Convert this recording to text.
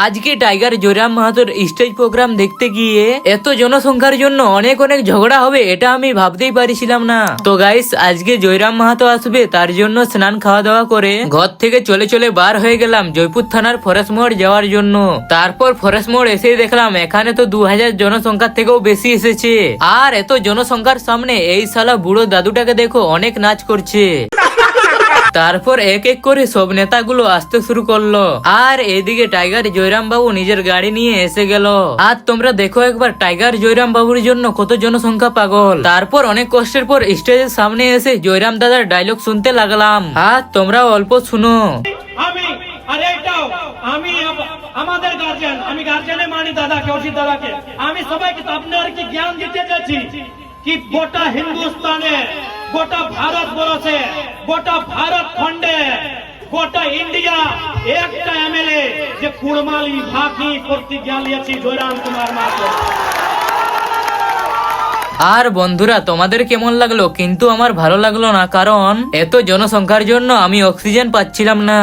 আজকে tiger Jayram মাহাতোর stage programme দেখতে গিয়ে এত জনসংখ্যার জন্য অনেক অনেক ঝগড়া হবে এটা আমি ভাবতেই পারিছিলাম না। তো গাইস আজকে জয়রাম মাহাতো আসবে, তার জন্য স্নান খাওয়া দাওয়া করে ঘর থেকে চলে চলে বার হয়ে গেলাম জয়পুর থানার ফরেস্ট মোড় যাওয়ার জন্য। তারপর ফরেস্ট মোড় এসে দেখলাম এখানে তো 2000 জনসংখ্যার থেকেও বেশি এসেছে। আর এত জনসংখ্যার সামনে এই শালা বুড়ো দাদুটাকে দেখো অনেক নাচ করছে। তারপর এক এক করে সব নেতাগুলো আসতে শুরু করলো, আর এদিকে টাইগার জয়রাম বাবু নিজের গাড়ি নিয়ে এসে গেল। আর তোমরা দেখো একবার টাইগার জয়রাম বাবুর জন্য কত জনসংখ্যা পাগল। তারপর অনেক কষ্টের পর স্টেজের সামনে এসে জয়রাম দাদার ডায়লগ শুনতে লাগলাম, আর তোমরাও অল্প শুনো। আমি আমাদের গার্জিয়ান, আমি গার্জিয়ানে মানি দাদাকে, অজিত দাদাকে। আমি সবাইকে আপনার কি জ্ঞান দিতে চাচ্ছি কি গোটা হিন্দুস্তানে, গোটা ভারত বর্ষে, গোটা ভারত খন্ডে, গোটা ইন্ডিয়া একটা এমএলএ যে কুড়মালি ভাগি প্রতিজ্ঞা নিয়েছি জয়রাম কুমার মাহাতো। আর বন্ধুরা তোমাদের কেমন লাগলো? কিন্তু আমার ভালো লাগলো না, কারণ এত জনসংখ্যার জন্য আমি অক্সিজেন পাচ্ছিলাম না।